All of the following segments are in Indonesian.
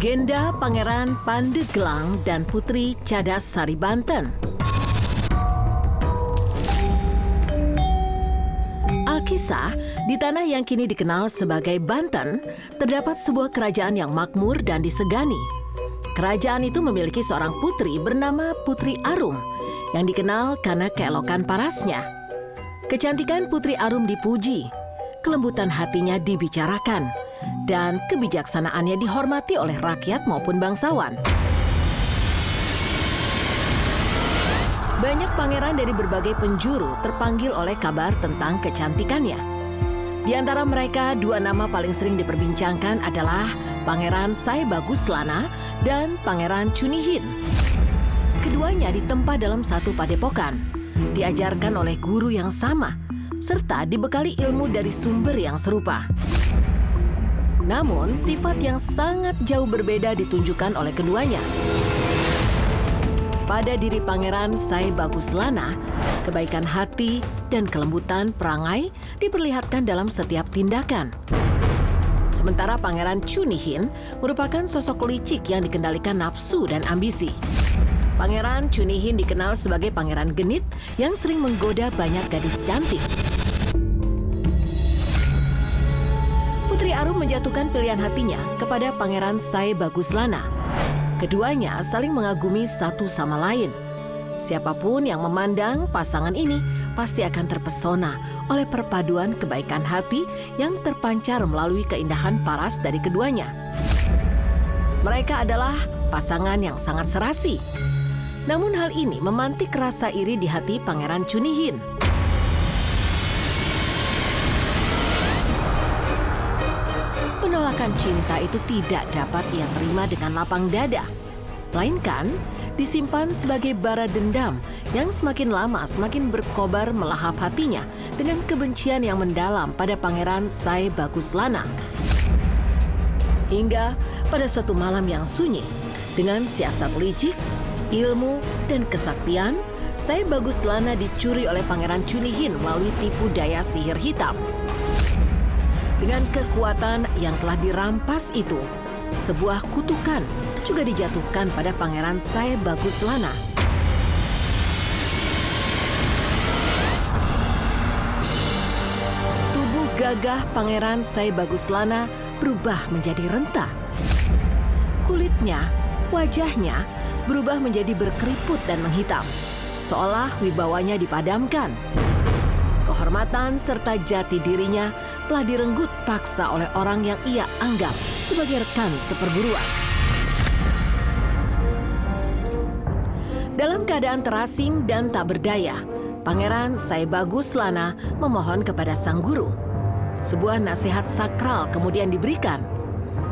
Legenda Pangeran Pandeglang dan Putri Cadas Sari Banten. Alkisah, di tanah yang kini dikenal sebagai Banten, terdapat sebuah kerajaan yang makmur dan disegani. Kerajaan itu memiliki seorang putri bernama Putri Arum, yang dikenal karena keelokan parasnya. Kecantikan Putri Arum dipuji, kelembutan hatinya dibicarakan, dan kebijaksanaannya dihormati oleh rakyat maupun bangsawan. Banyak pangeran dari berbagai penjuru terpanggil oleh kabar tentang kecantikannya. Di antara mereka, dua nama paling sering diperbincangkan adalah Pangeran Saebaguslana dan Pangeran Cunihin. Keduanya ditempa dalam satu padepokan, diajarkan oleh guru yang sama, serta dibekali ilmu dari sumber yang serupa. Namun, sifat yang sangat jauh berbeda ditunjukkan oleh keduanya. Pada diri Pangeran Saebaguslana, kebaikan hati dan kelembutan perangai diperlihatkan dalam setiap tindakan. Sementara Pangeran Cunihin merupakan sosok licik yang dikendalikan nafsu dan ambisi. Pangeran Cunihin dikenal sebagai pangeran genit yang sering menggoda banyak gadis cantik. Putri Arum menjatuhkan pilihan hatinya kepada Pangeran Saebaguslana. Keduanya saling mengagumi satu sama lain. Siapapun yang memandang pasangan ini pasti akan terpesona oleh perpaduan kebaikan hati yang terpancar melalui keindahan paras dari keduanya. Mereka adalah pasangan yang sangat serasi. Namun hal ini memantik rasa iri di hati Pangeran Cunihin. Penolakan cinta itu tidak dapat ia terima dengan lapang dada, melainkan disimpan sebagai bara dendam yang semakin lama semakin berkobar melahap hatinya dengan kebencian yang mendalam pada Pangeran Saebaguslana. Hingga pada suatu malam yang sunyi, dengan siasat licik, ilmu, dan kesaktian, Saebaguslana dicuri oleh Pangeran Cunihin melalui tipu daya sihir hitam. Dengan kekuatan yang telah dirampas itu, sebuah kutukan juga dijatuhkan pada Pangeran Saebaguslana. Tubuh gagah Pangeran Saebaguslana berubah menjadi renta. Kulitnya, wajahnya berubah menjadi berkeriput dan menghitam, seolah wibawanya dipadamkan. Kehormatan serta jati dirinya telah direnggut paksa oleh orang yang ia anggap sebagai rekan seperguruan. Dalam keadaan terasing dan tak berdaya, Pangeran Saebaguslana memohon kepada sang guru. Sebuah nasihat sakral kemudian diberikan.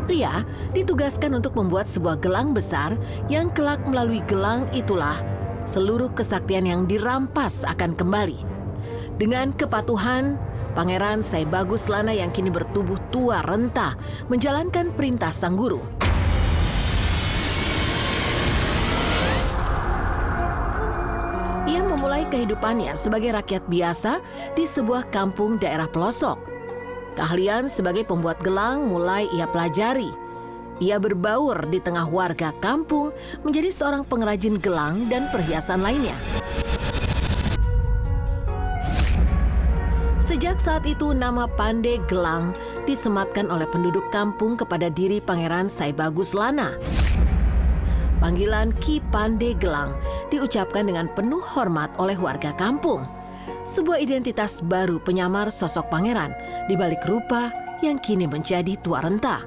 Ia ditugaskan untuk membuat sebuah gelang besar yang kelak melalui gelang itulah seluruh kesaktian yang dirampas akan kembali. Dengan kepatuhan, Pangeran Saebaguslana yang kini bertubuh tua renta menjalankan perintah sang guru. Ia memulai kehidupannya sebagai rakyat biasa di sebuah kampung daerah pelosok. Keahlian sebagai pembuat gelang mulai ia pelajari. Ia berbaur di tengah warga kampung menjadi seorang pengrajin gelang dan perhiasan lainnya. Sejak saat itu nama Pandeglang disematkan oleh penduduk kampung kepada diri Pangeran Saebaguslana. Panggilan Ki Pandeglang diucapkan dengan penuh hormat oleh warga kampung. Sebuah identitas baru penyamar sosok pangeran di balik rupa yang kini menjadi tua renta.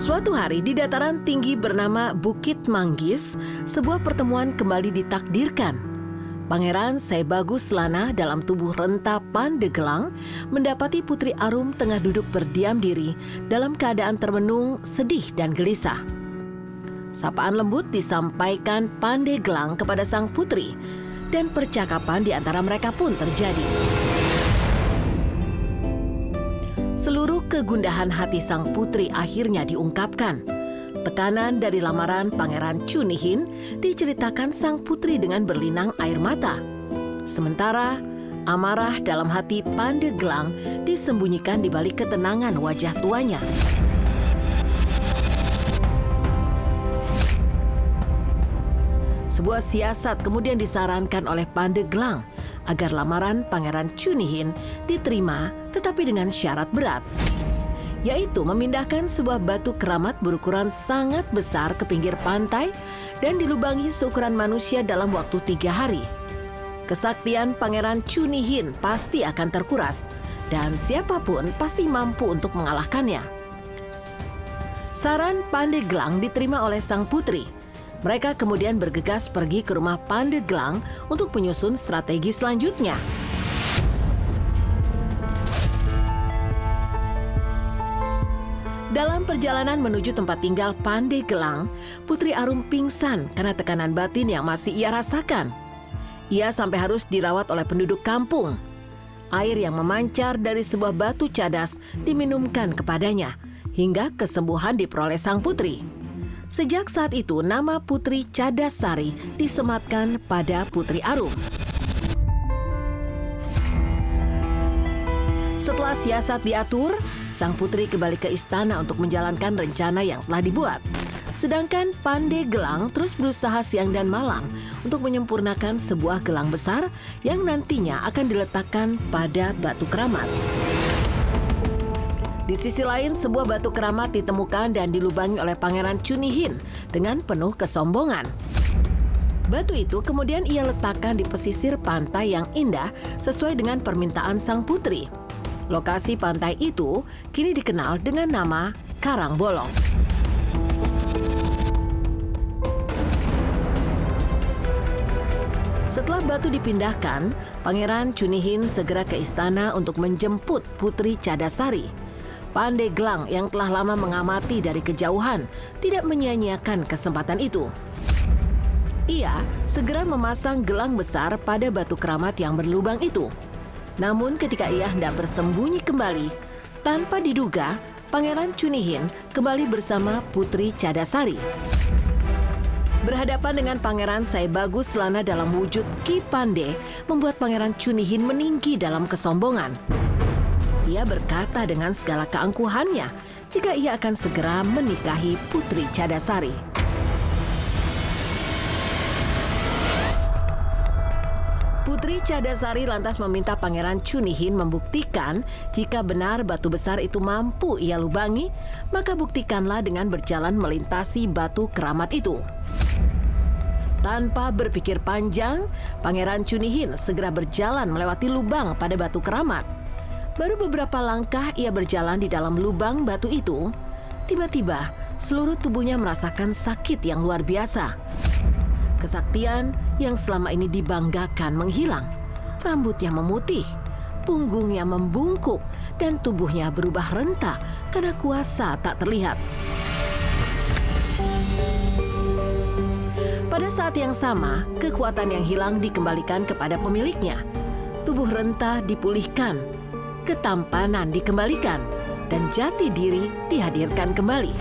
Suatu hari di dataran tinggi bernama Bukit Manggis, sebuah pertemuan kembali ditakdirkan. Pangeran Saebaguslana dalam tubuh renta Pandeglang mendapati Putri Arum tengah duduk berdiam diri dalam keadaan termenung, sedih dan gelisah. Sapaan lembut disampaikan Pandeglang kepada sang putri dan percakapan di antara mereka pun terjadi. Seluruh kegundahan hati sang putri akhirnya diungkapkan. Tekanan dari lamaran Pangeran Cunihin diceritakan sang putri dengan berlinang air mata. Sementara Amarah dalam hati Pandeglang disembunyikan di balik ketenangan wajah tuanya. Sebuah siasat kemudian disarankan oleh Pandeglang agar lamaran Pangeran Chunihin diterima tetapi dengan syarat berat, yaitu memindahkan sebuah batu keramat berukuran sangat besar ke pinggir pantai dan dilubangi seukuran manusia dalam waktu 3 hari. Kesaktian Pangeran Chunihin pasti akan terkuras dan siapapun pasti mampu untuk mengalahkannya. Saran Pandeglang diterima oleh sang putri. Mereka kemudian bergegas pergi ke rumah Pandeglang untuk menyusun strategi selanjutnya. Dalam perjalanan menuju tempat tinggal Pandeglang, Putri Arum pingsan karena tekanan batin yang masih ia rasakan. Ia sampai harus dirawat oleh penduduk kampung. Air yang memancar dari sebuah batu cadas diminumkan kepadanya, hingga kesembuhan diperoleh sang putri. Sejak saat itu, nama Putri Cadasari disematkan pada Putri Arum. Setelah siasat diatur, sang putri kembali ke istana untuk menjalankan rencana yang telah dibuat. Sedangkan Pandeglang terus berusaha siang dan malam untuk menyempurnakan sebuah gelang besar yang nantinya akan diletakkan pada batu keramat. Di sisi lain, sebuah batu keramat ditemukan dan dilubangi oleh Pangeran Chunihin dengan penuh kesombongan. Batu itu kemudian ia letakkan di pesisir pantai yang indah sesuai dengan permintaan sang putri. Lokasi pantai itu kini dikenal dengan nama Karang Bolong. Setelah batu dipindahkan, Pangeran Chunihin segera ke istana untuk menjemput Putri Cadasari. Pandeglang yang telah lama mengamati dari kejauhan tidak menyia-nyiakan kesempatan itu. Ia segera memasang gelang besar pada batu keramat yang berlubang itu. Namun ketika ia hendak bersembunyi kembali, tanpa diduga, Pangeran Chunihin kembali bersama Putri Cadasari. Berhadapan dengan Pangeran Saebaguslana dalam wujud Ki Pande membuat Pangeran Chunihin meninggi dalam kesombongan. Ia berkata dengan segala keangkuhannya jika ia akan segera menikahi Putri Cadasari. Putri Cadasari lantas meminta Pangeran Chunihin membuktikan jika benar batu besar itu mampu ia lubangi, maka buktikanlah dengan berjalan melintasi batu keramat itu. Tanpa berpikir panjang, Pangeran Chunihin segera berjalan melewati lubang pada batu keramat. Baru beberapa langkah ia berjalan di dalam lubang batu itu, tiba-tiba seluruh tubuhnya merasakan sakit yang luar biasa. Kesaktian yang selama ini dibanggakan menghilang. Rambutnya memutih, punggungnya membungkuk, dan tubuhnya berubah renta karena kuasa tak terlihat. Pada saat yang sama, kekuatan yang hilang dikembalikan kepada pemiliknya. Tubuh renta dipulihkan, ketampanan dikembalikan, dan jati diri dihadirkan kembali.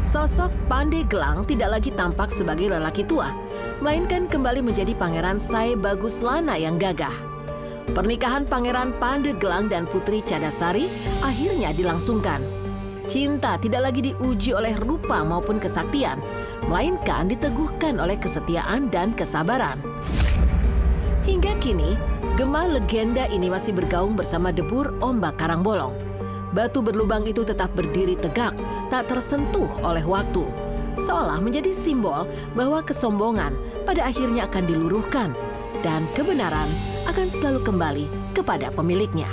Sosok Pandeglang tidak lagi tampak sebagai lelaki tua, melainkan kembali menjadi Pangeran Saebaguslana yang gagah. Pernikahan Pangeran Pandeglang dan Putri Cadasari akhirnya dilangsungkan. Cinta tidak lagi diuji oleh rupa maupun kesaktian, melainkan diteguhkan oleh kesetiaan dan kesabaran. Hingga kini, gema legenda ini masih bergaung bersama debur ombak Karang Bolong. Batu berlubang itu tetap berdiri tegak, tak tersentuh oleh waktu, seolah menjadi simbol bahwa kesombongan pada akhirnya akan diluruhkan dan kebenaran akan selalu kembali kepada pemiliknya.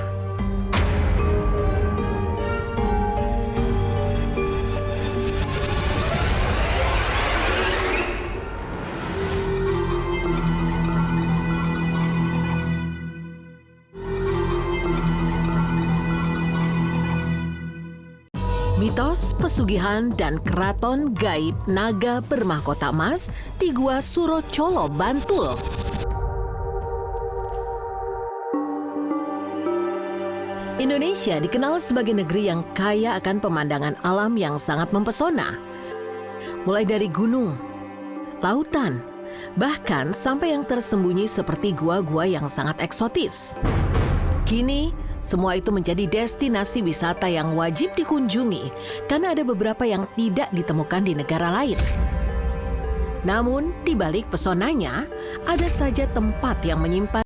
Mitos pesugihan dan keraton gaib naga bermahkota emas di Gua Surocolo, Bantul. Indonesia dikenal sebagai negeri yang kaya akan pemandangan alam yang sangat mempesona. Mulai dari gunung, lautan, bahkan sampai yang tersembunyi seperti gua-gua yang sangat eksotis. Kini, semua itu menjadi destinasi wisata yang wajib dikunjungi karena ada beberapa yang tidak ditemukan di negara lain. Namun, di balik pesonanya, ada saja tempat yang menyimpan